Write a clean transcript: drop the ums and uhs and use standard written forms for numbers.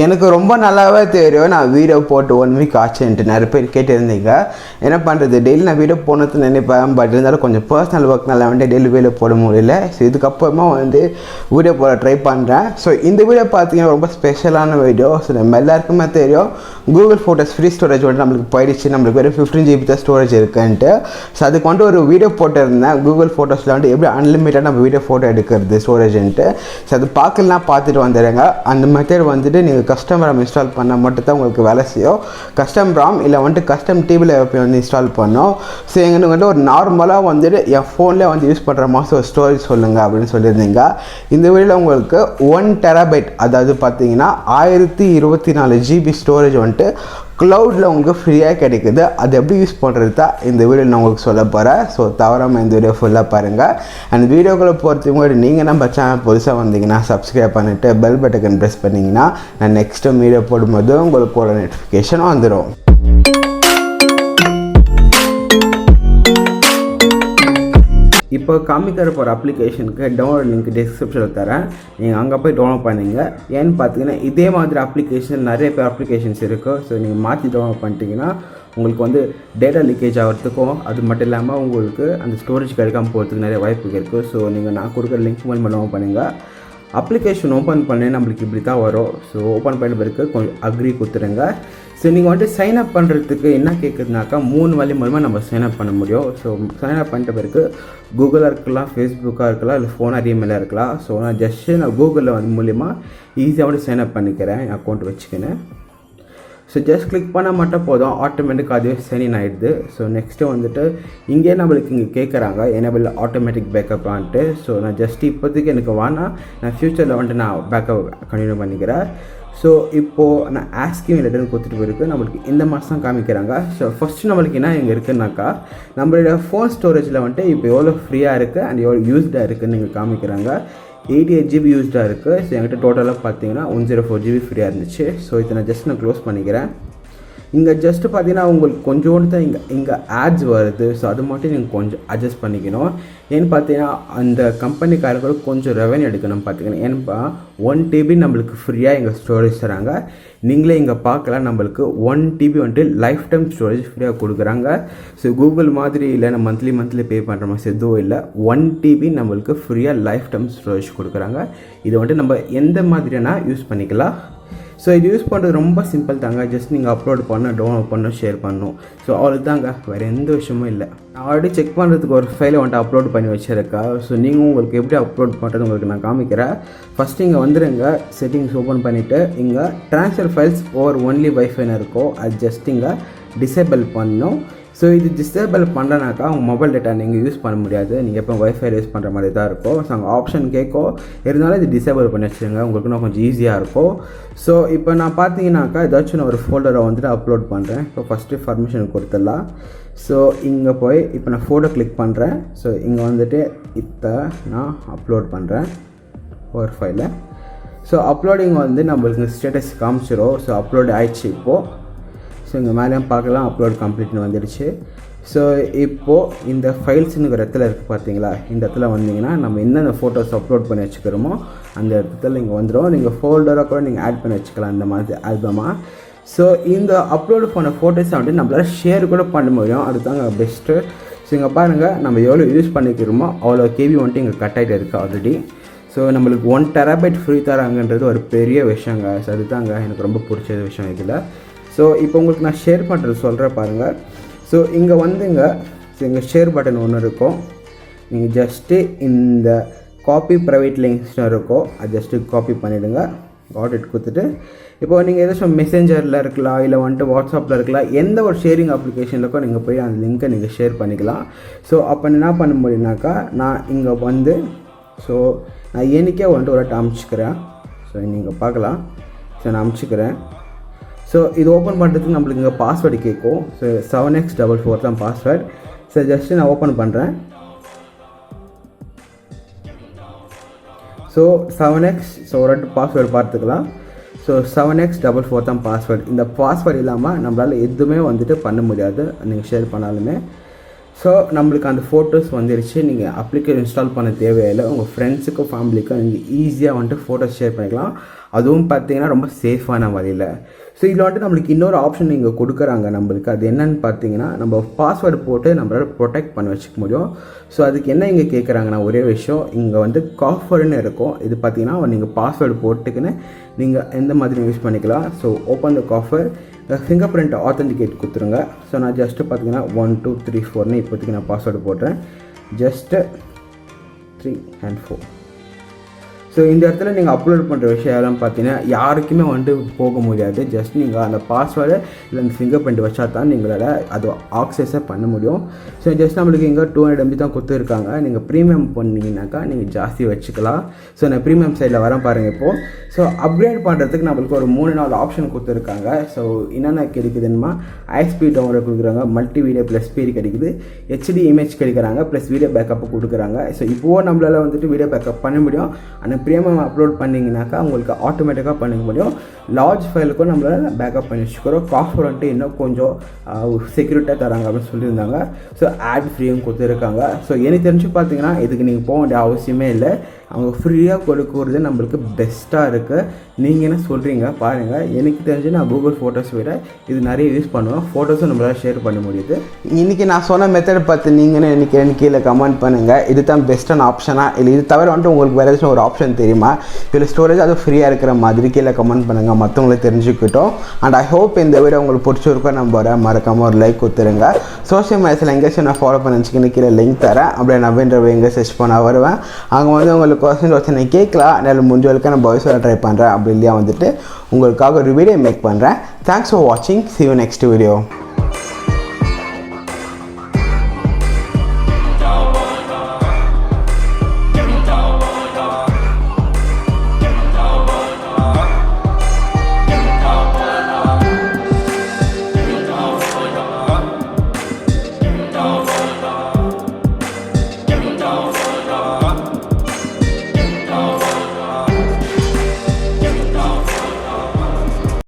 எனக்கு ரொம்ப நல்லாவே தெரியும். நான் வீடியோ போட்டு 1 வீக் ஆச்சுன்ட்டு நிறைய பேர் கேட்டிருந்தீங்க. என்ன பண்ணுறது, டெய்லி நான் வீடியோ போனது நினைப்பேன். பட் இருந்தாலும் கொஞ்சம் பர்சனல் ஒர்க்னால வந்துட்டு டெய்லி வீடியோ போட முடியல. ஸோ இதுக்கப்புறமா வீடியோ போட ட்ரை பண்ணுறேன். ஸோ இந்த வீடியோ பார்த்தீங்கன்னா ரொம்ப ஸ்பெஷலான வீடியோ. ஸோ நம்ம எல்லாருக்குமே தெரியும் கூகுள் ஃபோட்டோஸ் ஃப்ரீ ஸ்டோரேஜ் நம்மளுக்கு போயிடுச்சு. நம்மளுக்கு வெறும் 15 GB தான் ஸ்டோரேஜ் இருக்குன்ட்டு. ஸோ அதுக்கு ஒரு வீடியோ போட்டிருந்தேன். கூகுள் ஃபோட்டோஸில் எப்படி அன்லிமிட்டட் நம்ம வீடியோ ஃபோட்டோ எடுக்கிறது ஸ்டோரேஜ்ன்ட்டு. ஸோ அது பார்க்கலாம், பார்த்துட்டு வந்துடுங்க. அந்த மெத்தட் நீங்கள் கஸ்டம் ராம் இன்ஸ்டால் பண்ணால் மட்டும் தான் உங்களுக்கு வேலை செய்யும். கஸ்டம் ராம் இல்லை கஸ்டம் டிவியில் இன்ஸ்டால் பண்ணோம். ஸோ எங்களுக்கு ஒரு நார்மலாக என் ஃபோனில் யூஸ் பண்ணுற மாதிரி ஒரு ஸ்டோரேஜ் சொல்லுங்கள் அப்படின்னு சொல்லியிருந்தீங்க. இந்த வீடியோவில் உங்களுக்கு 1 TB, அதாவது பார்த்தீங்கன்னா 1024 GB ஸ்டோரேஜ் க்ளவுடில் உங்களுக்கு ஃப்ரீயாக கிடைக்குது. அது எப்படி யூஸ் பண்ணுறது தான் இந்த வீடியோ நான் உங்களுக்கு சொல்ல போகிறேன். ஸோ தவறாமல் இந்த வீடியோ ஃபுல்லாக பாருங்கள். அண்ட் வீடியோக்குள்ளே போகிறதுக்கு முன்னாடி நீங்கள் நம்ம சேனல் புதுசாக வந்தீங்கன்னா சப்ஸ்கிரைப் பண்ணிவிட்டு பெல் பட்டனை ப்ரெஸ் பண்ணிங்கன்னா நான் நெக்ஸ்ட்டு வீடியோ போடும்போது உங்களுக்கு ஒரு நோட்டிஃபிகேஷன் வந்துடும். இப்போ காமிக்கிற போகிற அப்ளிகேஷனுக்கு டவுன்லோட் லிங்க் டிஸ்கிரிப்ஷனில் தரேன். நீங்கள் அங்கே போய் டவுன்லோட் பண்ணிங்க. ஏன்னு பார்த்தீங்கன்னா இதே மாதிரி அப்ளிகேஷன் நிறைய பேர் அப்ளிகேஷன்ஸ் இருக்குது. ஸோ நீங்கள் மாற்றி டவுன்லோட் பண்ணிட்டீங்கன்னா உங்களுக்கு டேட்டா லீக்கேஜ் ஆகிறதுக்கும், அது மட்டும் இல்லாமல் உங்களுக்கு அந்த ஸ்டோரேஜ் கிடைக்காமல் போகிறதுக்கு நிறைய வாய்ப்பு இருக்குது. ஸோ நீங்கள் நான் கொடுக்குற லிங்க் மூலமாக டவுன்லோட் பண்ணுங்கள். அப்ளிகேஷன் ஓப்பன் பண்ணி நம்மளுக்கு இப்படி தான் வரும். ஸோ ஓப்பன் பண்ண பிறகு கொஞ்சம் அக்ரி கொடுத்துருங்க. ஸோ நீங்கள் சைன் அப் பண்ணுறதுக்கு என்ன கேட்குதுனாக்கா 3 வழி மூலமாக நம்ம சைன் அப் பண்ண முடியும். ஸோ சைன் அப் பண்ணிட்ட பிறகு கூகுளாக இருக்கலாம், ஃபேஸ்புக்காக இருக்கலாம், இல்லை ஃபோன் இமெயிலாக இருக்கலாம். ஸோ நான் கூகுளில் மூலிமா ஈஸியாக சைன் அப் பண்ணிக்கிறேன், என் அக்கௌண்ட் வச்சுக்கினேன். ஸோ ஜஸ்ட் கிளிக் பண்ணால் மட்டும் போதும், ஆட்டோமேட்டிக்காக அதுவே சைன் ஆகிடுது. ஸோ நெக்ஸ்ட்டு இங்கே நம்மளுக்கு இங்கே கேட்குறாங்க எனேபிள் ஆட்டோமேட்டிக் பேக்கப்பான்ட்டு. ஸோ நான் ஜஸ்ட் இப்போதைக்கு எனக்கு வேணாம், நான் ஃப்யூச்சரில் நான் பேக்கப் கண்டினியூ பண்ணிக்கிறேன். ஸோ இப்போது நான் ஆஸ்கிங் லெட்டர்னு கொடுத்துட்டு போயிருக்கு. நம்மளுக்கு இந்த மாதம் தான் காமிக்கிறாங்க. ஸோ ஃபஸ்ட்டு நம்மளுக்கு என்ன இங்கே இருக்குன்னாக்கா நம்மளோட ஃபோன் ஸ்டோரேஜில் இப்போ எவ்வளோ ஃப்ரீயாக இருக்குது அண்ட் எவ்வளோ யூஸ்டாக இருக்குதுன்னு நீங்கள் காமிக்கிறாங்க. 88 GB யூஸ்டாக இருக்குது. ஸோ என்கிட்ட டோட்டலாக பார்த்தீங்கன்னா 104 GB ஃப்ரீயாக இருந்துச்சு. ஸோ இதை நான் க்ளோஸ் பண்ணிக்கிறேன். இங்கே ஜஸ்ட்டு பார்த்தீங்கன்னா உங்களுக்கு கொஞ்சோண்டு தான் இங்கே ஆட்ஸ் வருது. ஸோ அது மட்டும் நீங்கள் கொஞ்சம் அட்ஜஸ்ட் பண்ணிக்கணும். ஏன்னு பார்த்தீங்கன்னா அந்த கம்பெனிக்காரர்களுக்கு கொஞ்சம் ரெவன்யூ எடுக்கணும் பார்த்துக்கணும். ஏன்னா 1 TB நம்மளுக்கு ஃப்ரீயாக எங்கள் ஸ்டோரேஜ் தராங்க. நீங்களே இங்கே பார்க்கலாம், நம்மளுக்கு 1 TB லைஃப் டைம் ஸ்டோரேஜ் ஃப்ரீயாக கொடுக்குறாங்க. ஸோ கூகுள் மாதிரி இல்லை, நம்ம மந்த்லி பே பண்ணுற மாதிரி எதுவும் இல்லை. 1 TB நம்மளுக்கு ஃப்ரீயாக லைஃப் டைம் ஸ்டோரேஜ் கொடுக்குறாங்க. இது நம்ம எந்த மாதிரியான யூஸ் பண்ணிக்கலாம். ஸோ இது யூஸ் பண்ணுறது ரொம்ப சிம்பிள் தாங்க. ஜஸ்ட் நீங்கள் அப்லோட் பண்ணணும், டவுன்லோட் பண்ணணும், ஷேர் பண்ணணும். ஸோ அவ்வளோதாங்க, வேறு எந்த விஷயமும் இல்லை. நான் ஆல்ரெடி செக் பண்ணுறதுக்கு ஒரு ஃபைலை அப்லோட் பண்ணி வச்சுருக்கா. ஸோ நீங்கள் உங்களுக்கு எப்படி அப்லோட் பண்ணுறது உங்களுக்கு நான் காமிக்கிறேன். ஃபஸ்ட்டு இங்கே வந்துடுங்க, செட்டிங்ஸ் ஓப்பன் பண்ணிவிட்டு இங்கே ட்ரான்ஸ்ஃபர் ஃபைல்ஸ் ஓவர் ஒன்லி வைஃபைன்னு இருக்கும். அது ஜஸ்ட் இங்கே டிசேபிள் பண்ணணும். ஸோ இது டிசேபிள் பண்ணுறனாக்கா உங்கள் மொபைல் டேட்டா நீங்கள் யூஸ் பண்ண முடியாது. நீங்கள் எப்போ வைஃபை யூஸ் பண்ணுற மாதிரி தான் இருக்கும். ஸோ அங்கே ஆப்ஷன் கேட்கும், இருந்தாலும் இது டிசேபிள் பண்ணி வச்சுருங்க, உங்களுக்கு இன்னும் கொஞ்சம் ஈஸியாக இருக்கும். ஸோ இப்போ நான் பார்த்தீங்கன்னாக்கா ஏதாச்சும் நான் ஒரு ஃபோல்டரை அப்லோட் பண்ணுறேன். இப்போ ஃபஸ்ட்டு பர்மிஷன் கொடுத்துடலாம். ஸோ இங்கே போய் இப்போ நான் ஃபோட்டோ கிளிக் பண்ணுறேன். ஸோ இங்கே இப்போ நான் அப்லோட் பண்ணுறேன் ஒரு ஃபைலை. ஸோ அப்லோடிங் நம்மளுக்கு ஸ்டேட்டஸ் காமிச்சிடும். ஸோ அப்லோட் ஆயிடுச்சு இப்போது. ஸோ இங்கே மேலேயும் பார்க்கலாம், அப்லோட் கம்ப்ளீட்னு வந்துடுச்சு. ஸோ இப்போது இந்த ஃபைல்ஸுங்கிற இடத்துல இருக்குது பார்த்தீங்களா, இந்த இடத்துல வந்தீங்கன்னா நம்ம என்னென்ன ஃபோட்டோஸ் அப்லோட் பண்ணி வச்சுக்கிறோமோ அந்த இடத்துல இங்கே வந்துடும். நீங்கள் ஃபோல்டராக கூட நீங்கள் ஆட் பண்ணி வச்சுக்கலாம் இந்த மாதிரி ஆல்பமாக. ஸோ இந்த அப்லோடு பண்ண ஃபோட்டோஸை நம்மளால் ஷேர் கூட பண்ண முடியும். அதுதாங்க பெஸ்ட்டு. ஸோ இங்கே பாருங்கள், நம்ம எவ்வளோ யூஸ் பண்ணிக்கிறோமோ அவ்வளோ கேபி இங்கே கட் ஆகிட்டு இருக்குது ஆல்ரெடி. ஸோ நம்மளுக்கு 1 TB ஃப்ரீ தராங்கன்றது ஒரு பெரிய விஷயங்க. ஸோ அதுதாங்க எனக்கு ரொம்ப பிடிச்ச விஷயம் இதில். ஸோ இப்போ உங்களுக்கு நான் ஷேர் பண்ணுறது சொல்கிறேன் பாருங்கள். ஸோ இங்கே ஸோ இங்கே ஷேர் பட்டன் ஒன்று இருக்கும். நீங்கள் ஜஸ்ட்டு இந்த காப்பி ப்ரைவேட் லிங்க்ஸ்னு இருக்கும், அது ஜஸ்ட்டு காப்பி பண்ணிவிடுங்க. ஆடிட் கொடுத்துட்டு இப்போ நீங்கள் ஏதாச்சும் மெசேஞ்சரில் இருக்கலாம், இல்லை வாட்ஸ்அப்பில் இருக்கலாம், எந்த ஒரு ஷேரிங் அப்ளிகேஷனுக்கோ நீங்கள் போய் அந்த லிங்க்கை நீங்கள் ஷேர் பண்ணிக்கலாம். ஸோ அப்போ என்ன பண்ண முடியும்னாக்கா நான் இங்கே ஸோ நான் எனக்கே ஒரு அமுச்சிக்கிறேன். ஸோ நீங்கள் பார்க்கலாம். ஸோ நான் அமுச்சிக்கிறேன். ஸோ இது ஓப்பன் பண்ணுறதுக்கு நம்மளுக்கு இங்கே பாஸ்வேர்டு கேட்கும். ஸோ 7x44 தான் பாஸ்வேர்டு. ஸோ ஜஸ்ட்டு நான் ஓப்பன் பண்ணுறேன். ஸோ 7x ஸோ ஒரு பாஸ்வேர்டு பார்த்துக்கலாம். ஸோ 7x44 தான் பாஸ்வேர்டு. இந்த பாஸ்வேர்டு இல்லாமல் நம்மளால் எதுவுமே பண்ண முடியாது நீங்கள் ஷேர் பண்ணாலுமே. ஸோ நம்மளுக்கு அந்த ஃபோட்டோஸ் வந்துருச்சு. நீங்கள் அப்ளிகேஷன் இன்ஸ்டால் பண்ண தேவையில்லை. உங்கள் ஃப்ரெண்ட்ஸுக்கும் ஃபேமிலிக்கும் நீங்கள் ஈஸியாக ஃபோட்டோஸ் ஷேர் பண்ணிக்கலாம். அதுவும் பார்த்தீங்கன்னா ரொம்ப சேஃபான வழியில். ஸோ இதில் வந்துட்டு நம்மளுக்கு இன்னொரு ஆப்ஷன் இங்கே கொடுக்குறாங்க நம்மளுக்கு. அது என்னென்னு பார்த்தீங்கன்னா நம்ம பாஸ்வேர்டு போட்டு நம்மளால் ப்ரொடெக்ட் பண்ணி வச்சுக்க முடியும். ஸோ அதுக்கு என்ன இங்கே கேட்குறாங்கன்னா ஒரே விஷயம், இங்கே வந்து காஃபர்னு இருக்கும். இது பார்த்தீங்கன்னா நீங்கள் பாஸ்வேர்டு போட்டுக்குன்னு நீங்கள் எந்த மாதிரி யூஸ் பண்ணிக்கலாம். So open the copper, finger print authenticate கொடுத்துருங்க. ஸோ நான் ஜஸ்ட்டு பார்த்தீங்கன்னா 1 2 3 4ன்னு இப்போதைக்கு நான் பாஸ்வேர்டு போடுறேன். Just 3 and 4. ஸோ இந்த இடத்துல நீங்கள் அப்லோட் பண்ணுற விஷயம்லாம் பார்த்தீங்கன்னா யாருக்குமே வந்துட்டு போக முடியாது. ஜஸ்ட் நீங்கள் அந்த பாஸ்வேர்டு இல்லை அந்த ஃபிங்கர் பிரிண்ட் வச்சா தான் நீங்களால் அது ஆக்சஸை பண்ண முடியும். ஸோ ஜஸ்ட் நம்மளுக்கு இங்கே 200 MB தான் கொடுத்துருக்காங்க. நீங்கள் ப்ரீமியம் பண்ணிங்கனாக்கா நீங்கள் ஜாஸ்தி வச்சுக்கலாம். ஸோ நான் ப்ரீமியம் சைடில் வரேன் பாருங்கள் இப்போது. ஸோ அப்கிரேட் பண்ணுறதுக்கு நம்மளுக்கு ஒரு 3-4 ஆப்ஷன் கொடுத்துருக்காங்க. ஸோ என்னென்ன கிடைக்குதுன்னா ஐஎஸ்பி டவுன்லோட் கொடுக்குறாங்க, மல்டி வீடியோ ப்ளஸ் ஸ்பீடு கிடைக்குது, HD இமேஜ் கிடைக்கிறாங்க, ப்ளஸ் வீடியோ பேக்கப் கொடுக்குறாங்க. ஸோ இப்போது நம்மளால் வந்துட்டு வீடியோ பேக்கப் பண்ண முடியும். ஆனால் ப்ரீமியம் அப்லோட் பண்ணிங்கனாக்கா உங்களுக்கு ஆட்டோமேட்டிக்காக பண்ணிக்க முடியும். லார்ஜ் ஃபைலுக்கும் நம்மளால் பேக்கப் பண்ணி வச்சுக்கிறோம். காஃபர் வந்துட்டு இன்னும் கொஞ்சம் செக்யூரிட்டியாக தராங்க அப்படின்னு சொல்லியிருந்தாங்க. ஸோ ஆட் ஃப்ரீயும் கொடுத்துருக்காங்க. ஸோ எனக்கு தெரிஞ்சு பார்த்தீங்கன்னா இதுக்கு நீங்கள் போக வேண்டிய அவசியமே இல்லை. அவங்க ஃப்ரீயாக கொடுக்குறது நம்மளுக்கு பெஸ்ட்டாக இருக்குது. நீங்கள் என்ன சொல்கிறீங்க பாருங்கள். எனக்கு தெரிஞ்சு நான் கூகுள் ஃபோட்டோஸ் விட இது நிறைய யூஸ் பண்ணுவேன். ஃபோட்டோஸும் நம்மளால் ஷேர் பண்ண முடியுது. இன்றைக்கி நான் சொன்ன மெத்தட் பார்த்து நீங்கன்னு எனக்கு கீழே கமெண்ட் பண்ணுங்கள். இது தான் பெஸ்ட்டான ஆப்ஷனாக இல்லை இது தவிர வந்துட்டு உங்களுக்கு வேறு ஏதாச்சும் ஒரு ஆப்ஷன் தெரியுமா, இதில் ஸ்டோரேஜ் அது ஃப்ரீயாக இருக்கிற மாதிரி கீழே கமெண்ட் பண்ணுங்கள், மற்றவங்களுக்கு தெரிஞ்சுக்கிட்டோம். அண்ட் ஐ ஹோப் இந்த வீடியோ உங்களுக்கு பிடிச்சிருக்கோம். நம்ம மறக்காமல் ஒரு லைக் கொடுத்துருங்க. சோஷியல் மீடியாஸில் எங்கேயாச்சும் நான் ஃபாலோ பண்ண வச்சுக்கின்னு கீழே லிங்க் தரேன். அப்படியே NAVEEN RAVI எங்கே சர்ச் பண்ண வருவேன். அங்கே வந்து உங்களுக்கு கொஸ்டின் கேட்கலாம். என்னால் முடிஞ்ச வரைக்கும் நான் வாய்ஸ் வர ட்ரை பண்ணுறேன். அப்படி இல்லையா வந்துட்டு உங்களுக்காக ஒரு வீடியோ மேக் பண்ணுறேன். தேங்க்ஸ் ஃபார் வாட்சிங். See you next video.